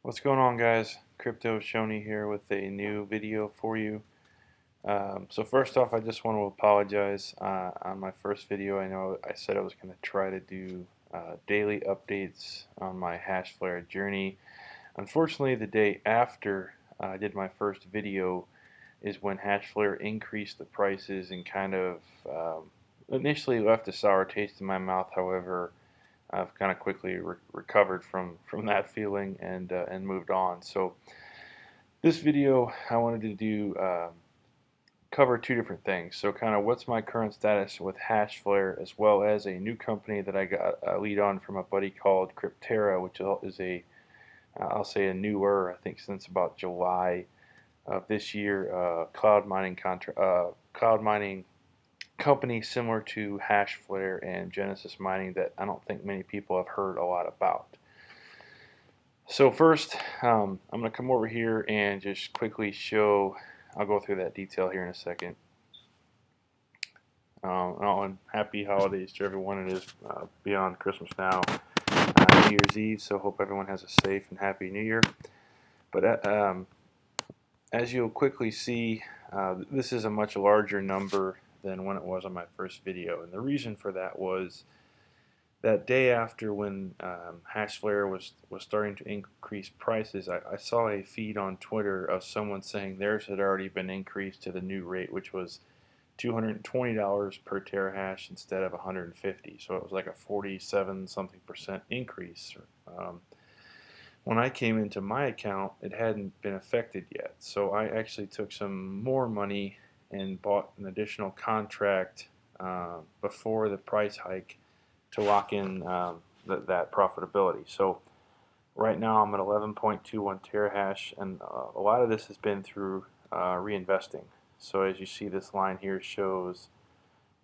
What's going on, guys? Crypto Shoney here with a new video for you. So first off, I just want to apologize on my first video. I know I said I was going to try to do daily updates on my Hashflare journey. Unfortunately, the day after I did my first video is when Hashflare increased the prices and kind of initially left a sour taste in my mouth. However, I've kind of quickly recovered from that feeling and moved on. So this video I wanted to do cover two different things. So kind of what's my current status with Hashflare, as well as a new company that I got a lead on from a buddy called Crypterra, which is a I'll say a newer, I think since about July of this year, cloud mining company similar to Hashflare and Genesis Mining that I don't think many people have heard a lot about. So first, I'm going to come over here and just quickly show, I'll go through that detail here in a second. And happy holidays to everyone. It is beyond Christmas now, New Year's Eve, so hope everyone has a safe and happy New Year. But as you'll quickly see, this is a much larger number than when it was on my first video. And the reason for that was that day after when Hashflare was starting to increase prices, I saw a feed on Twitter of someone saying theirs had already been increased to the new rate, which was $220 per terahash instead of $150. So it was like a 47 something percent increase. When I came into my account, it hadn't been affected yet. So I actually took some more money and bought an additional contract before the price hike to lock in that profitability. So right now I'm at 11.21 terahash, and a lot of this has been through reinvesting. So as you see, this line here shows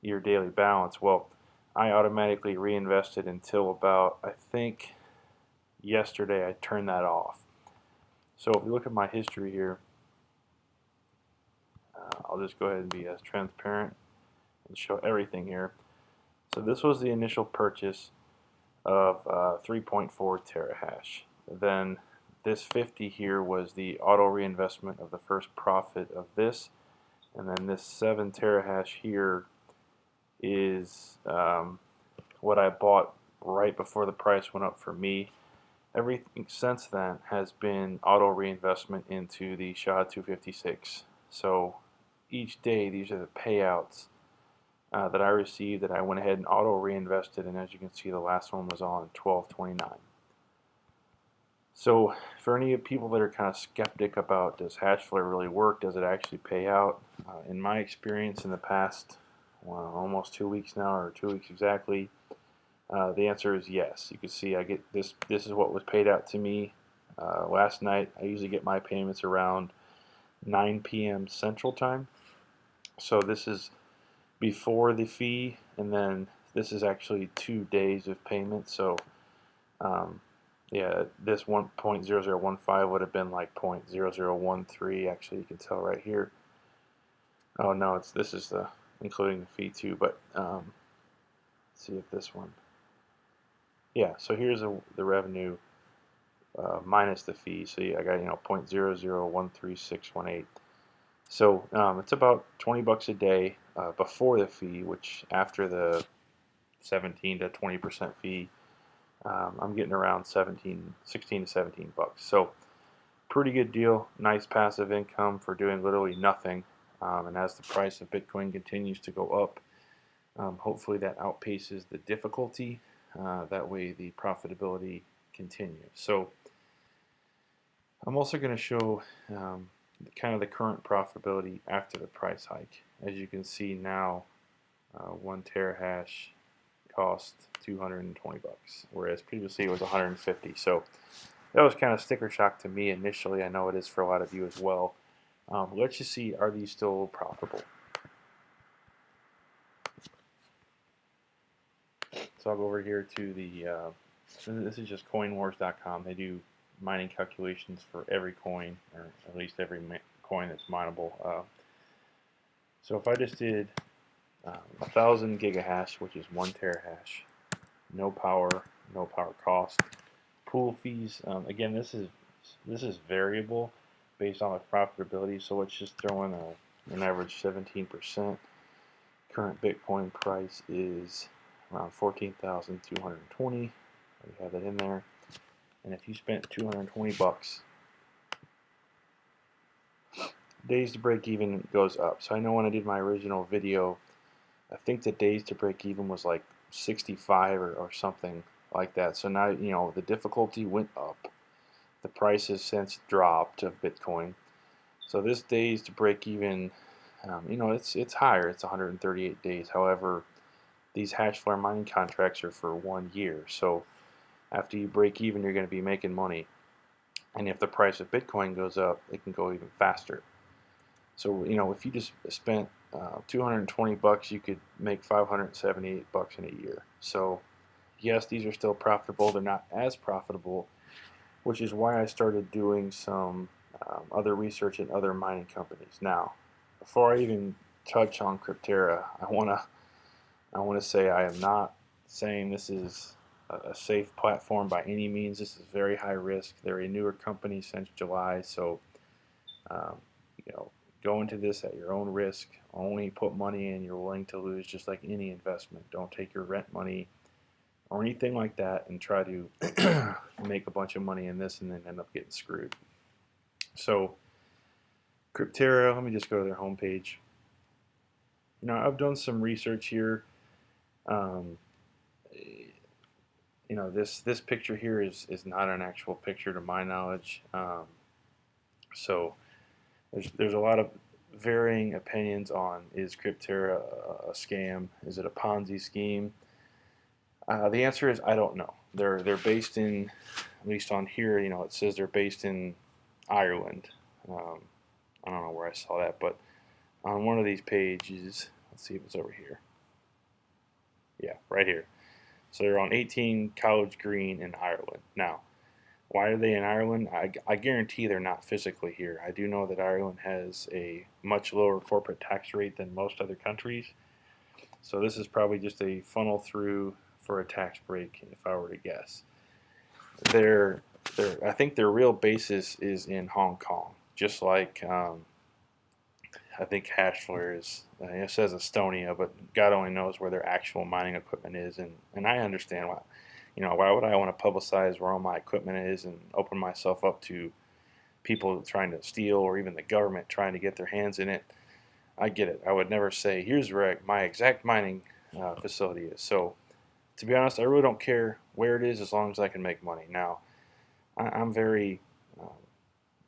your daily balance. Well, I automatically reinvested until about, I think, yesterday I turned that off. So if you look at my history here, I'll just go ahead and be as transparent and show everything here. So this was the initial purchase of 3.4 terahash. Then this 50 here was the auto reinvestment of the first profit of this, and then this 7 terahash here is what I bought right before the price went up for me. Everything since then has been auto reinvestment into the SHA-256. So each day these are the payouts that I received that I went ahead and auto reinvested, and as you can see, the last one was on 12/29. So for any people that are kind of skeptic about, does Hashflare really work, does it actually pay out, in my experience in the past almost 2 weeks now, or 2 weeks exactly, the answer is yes. You can see I get this is what was paid out to me last night. I usually get my payments around 9 p.m. Central Time, so this is before the fee, and then this is actually 2 days of payment. So yeah, this 1.0015 would have been like 0.0013. Actually, you can tell right here. Oh no, this is the including the fee too. But let's see if this one. Yeah, so here's the revenue minus the fee. So yeah, I got 0.0013618. So it's about $20 a day before the fee, which after the 17 to 20% fee, I'm getting around 16 to 17 bucks. So pretty good deal. Nice passive income for doing literally nothing. And as the price of Bitcoin continues to go up, hopefully that outpaces the difficulty. That way the profitability continues. So I'm also going to show kind of the current profitability after the price hike. As you can see now, 1 terahash cost 220 bucks, whereas previously it was 150. So that was kind of sticker shock to me initially. I know it is for a lot of you as well. Let's just see, are these still profitable? So I'll go over here to the, this is just coinwars.com. They do mining calculations for every coin, or at least every coin that's mineable. So if I just did 1,000 gigahash, which is 1 terahash, no power cost, pool fees, again, this is This is variable based on the profitability, so let's just throw in an average 17%. Current Bitcoin price is around 14,220. We have that in there. And if you spent 220 bucks, days to break even goes up. So I know when I did my original video, I think the days to break even was like 65 or something like that. So now, you know, the difficulty went up. The price has since dropped of Bitcoin. So this days to break even, you know, it's higher. It's 138 days. However, these Hashflare mining contracts are for 1 year. So after you break even, you're going to be making money. And if the price of Bitcoin goes up, it can go even faster. So, you know, if you just spent 220 bucks, you could make 578 bucks in a year. So, yes, these are still profitable. They're not as profitable, which is why I started doing some other research in other mining companies. Now, before I even touch on Crypterra, I wanna say I am not saying this is a safe platform by any means. This is very high risk. They're a newer company since July, so um, you know, go into this at your own risk. Only put money in you're willing to lose, just like any investment. Don't take your rent money or anything like that and try to make a bunch of money in this and then end up getting screwed. So Crypterra, let me just go to their homepage. Now I've done some research here. Um, you know, this picture here is not an actual picture to my knowledge. So there's a lot of varying opinions on, is Crypterra a scam? Is it a Ponzi scheme? The answer is I don't know. They're based in, at least on here, you know, it says they're based in Ireland. I don't know where I saw that, but on one of these pages, let's see if it's over here. Yeah, right here. So they're on 18 College Green in Ireland. Now, why are they in Ireland? I guarantee they're not physically here. I do know that Ireland has a much lower corporate tax rate than most other countries. So this is probably just a funnel through for a tax break, if I were to guess. I think their real basis is in Hong Kong, just like I think Hashflare is. It says Estonia, but God only knows where their actual mining equipment is, and I understand why. You know, why would I want to publicize where all my equipment is and open myself up to people trying to steal, or even the government trying to get their hands in it? I get it. I would never say, here's where my exact mining facility is. So, to be honest, I really don't care where it is as long as I can make money. Now, I'm very, um,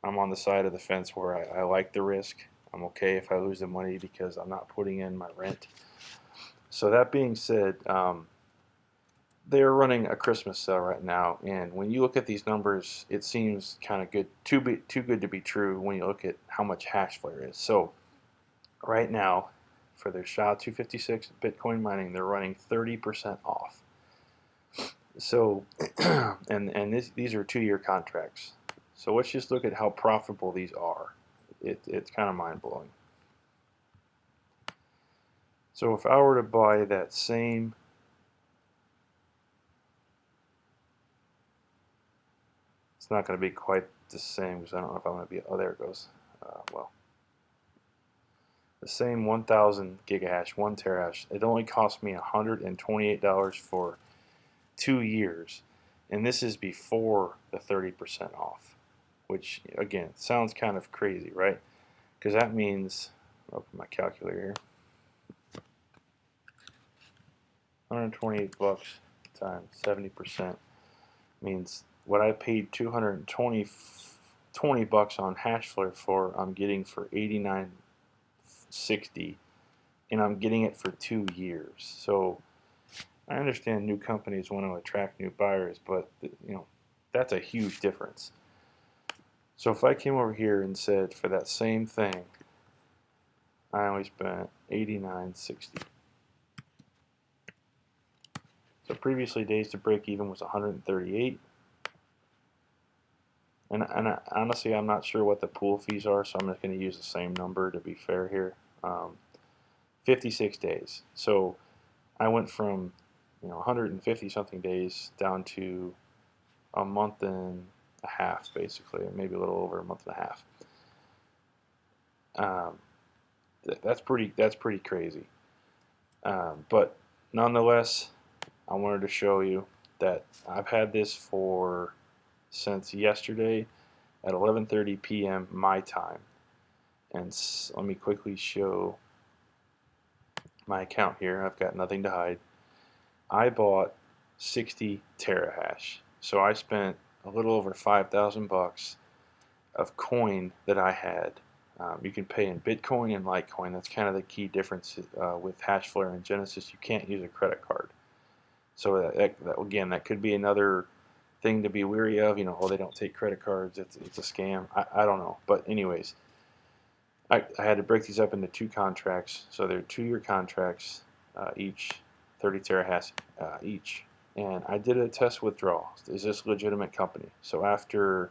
I'm on the side of the fence where I like the risk. I'm okay if I lose the money because I'm not putting in my rent. So that being said, they're running a Christmas sale right now, and when you look at these numbers, it seems kind of good, too good to be true when you look at how much Hashflare is. So right now, for their SHA-256 Bitcoin mining, they're running 30% off. So, and these are 2-year contracts. So let's just look at how profitable these are. It's kind of mind-blowing. So if I were to buy that same, it's not going to be quite the same because I don't know if I'm going to be, oh, there it goes. Well, the same 1,000 gigahash, 1 terahash, it only cost me $128 for 2 years. And this is before the 30% off, which, again, sounds kind of crazy, right? Because that means, I'll open my calculator here, 128 bucks times 70% means what I paid 220 bucks on Hashflare for, I'm getting for 89.60, and I'm getting it for 2 years. So I understand new companies want to attract new buyers, but you know, that's a huge difference. So if I came over here and said for that same thing, I only spent $89.60. So previously, days to break even was 138. And honestly, I'm not sure what the pool fees are, so I'm just going to use the same number to be fair here. 56 days. So I went from 150 something days down to a month and a half, basically, maybe a little over a month and a half. That's pretty crazy. But nonetheless, I wanted to show you that I've had this for since yesterday at 11:30 p.m. my time. And let me quickly show my account here. I've got nothing to hide. I bought 60 terahash. So I spent a little over 5,000 bucks of coin that I had. You can pay in Bitcoin and Litecoin. That's kind of the key difference with Hashflare and Genesis. You can't use a credit card. So again, that could be another thing to be weary of. You know, oh, they don't take credit cards. It's a scam. I don't know. But anyways, I had to break these up into 2 contracts. So they're 2-year contracts, each 30 terahash each. And I did a test withdrawal. Is this a legitimate company? So after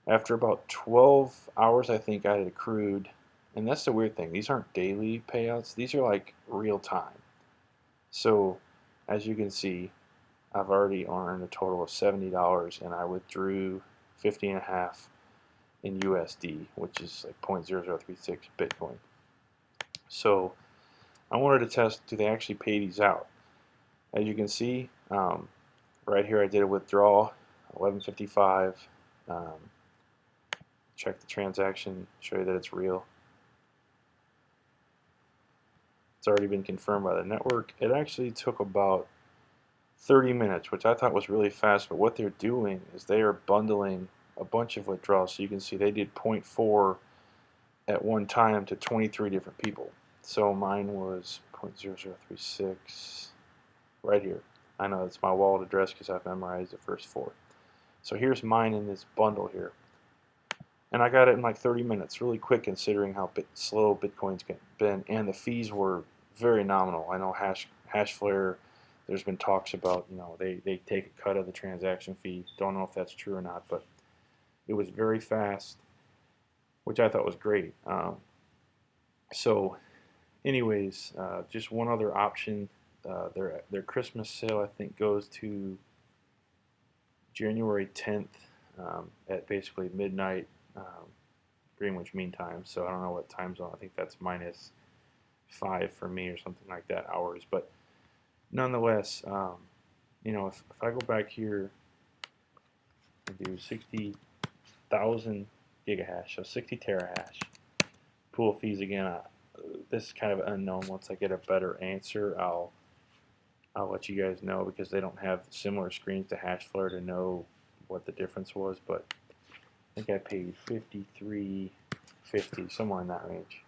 about 12 hours, I think I had accrued, and that's the weird thing. These aren't daily payouts. These are like real time. So as you can see, I've already earned a total of $70, and I withdrew 50 and a half in USD, which is like 0.0036 Bitcoin. So I wanted to test, do they actually pay these out? As you can see, right here I did a withdrawal, 11:55. Check the transaction, show you that it's real. It's already been confirmed by the network. It actually took about 30 minutes, which I thought was really fast, but what they're doing is they are bundling a bunch of withdrawals. So you can see they did 0.4 at one time to 23 different people. So mine was 0.0036 right here. I know it's my wallet address because I've memorized the first 4. So here's mine in this bundle here. And I got it in like 30 minutes, really quick considering how slow Bitcoin's been, and the fees were very nominal. I know Hashflare, there's been talks about, you know, they take a cut of the transaction fee. Don't know if that's true or not, but it was very fast, which I thought was great. So anyways, just one other option. Their Christmas sale, I think, goes to January 10th at basically midnight. Greenwich Mean Time, so I don't know what time zone. I think that's -5 for me or something like that hours. But nonetheless, you know, if I go back here and do 60,000 gigahash, so 60 terahash, pool fees again. This is kind of unknown. Once I get a better answer, I'll let you guys know, because they don't have similar screens to Hashflare to know what the difference was. But I think I paid $53.50, somewhere in that range.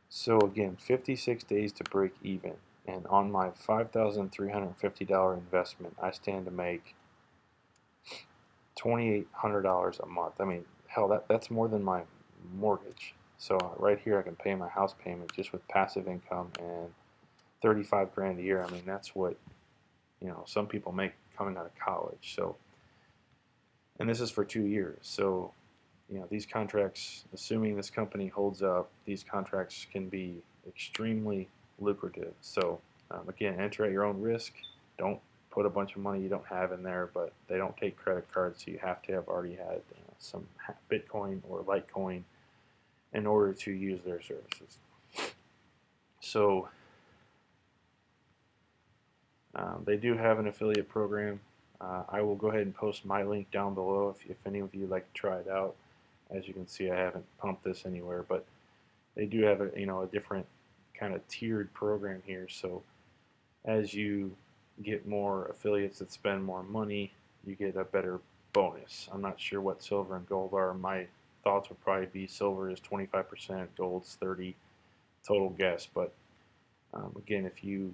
So again, 56 days to break even, and on my $5,350 investment, I stand to make $2,800 a month. I mean, hell, that's more than my mortgage. So right here, I can pay my house payment just with passive income and 35 grand a year. I mean, that's what, you know, some people make coming out of college. So, and this is for 2 years. So, you know, these contracts, assuming this company holds up, these contracts can be extremely lucrative. So again, enter at your own risk. Don't put a bunch of money you don't have in there, but they don't take credit cards, so you have to have already had some Bitcoin or Litecoin in order to use their services. So they do have an affiliate program. I will go ahead and post my link down below if any of you would like to try it out. As you can see, I haven't pumped this anywhere, but they do have a different kind of tiered program here. So as you get more affiliates that spend more money, you get a better bonus. I'm not sure what silver and gold are. My thoughts would probably be silver is 25%, gold's 30%, total guess. But again, if you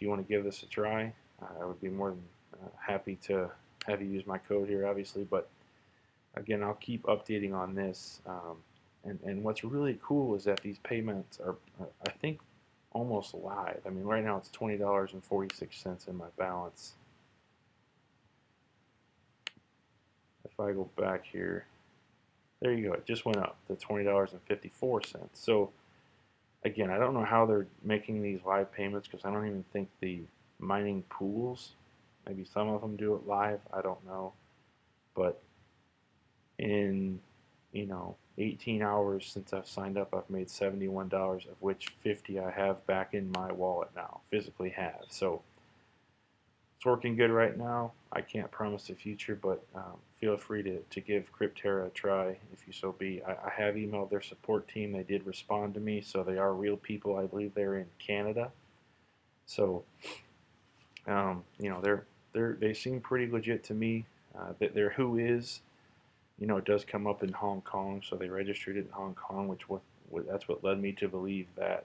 want to give this a try, I would be more than happy to have you use my code here, obviously. But again, I'll keep updating on this. And what's really cool is that these payments are, I think, almost live. I mean, right now it's $20.46 in my balance. If I go back here, there you go. It just went up to $20.54. So again, I don't know how they're making these live payments, because I don't even think the mining pools Maybe some of them do it live. I don't know. But in 18 hours since I've signed up, I've made $71, of which 50 I have back in my wallet now, physically have. So it's working good right now. I can't promise the future, but feel free to give Crypterra a try if you so be. I have emailed their support team. They did respond to me, so they are real people. I believe they're in Canada. So they seem pretty legit to me. Their who is, it does come up in Hong Kong, so they registered it in Hong Kong, that's what led me to believe that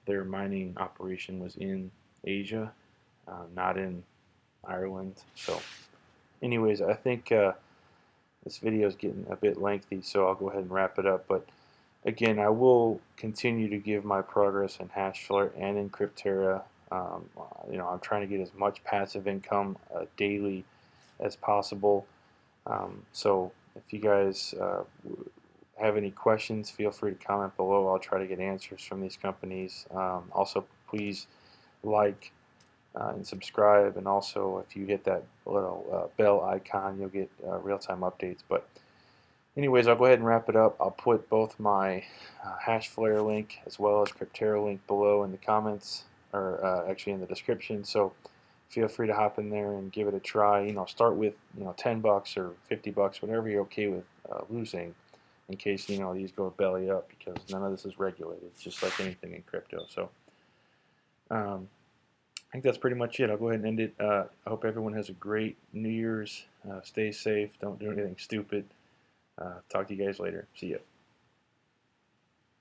their mining operation was in Asia, not in Ireland. So, anyways, I think this video is getting a bit lengthy, so I'll go ahead and wrap it up. But again, I will continue to give my progress in Hashflare and in Crypterra. I'm trying to get as much passive income daily as possible. So if you guys have any questions, feel free to comment below. I'll try to get answers from these companies. Also, please like and subscribe, and also if you hit that little bell icon, you'll get real-time updates. But anyways, I'll go ahead and wrap it up. I'll put both my Hashflare link as well as Crypterra link below in the comments, or actually in the description. So feel free to hop in there and give it a try. Start with $10 or $50, whatever you're okay with losing, in case these go belly up, because none of this is regulated. It's just like anything in crypto. So I think that's pretty much it. I'll go ahead and end it. I hope everyone has a great New Year's. Stay safe. Don't do anything stupid. Talk to you guys later. See ya.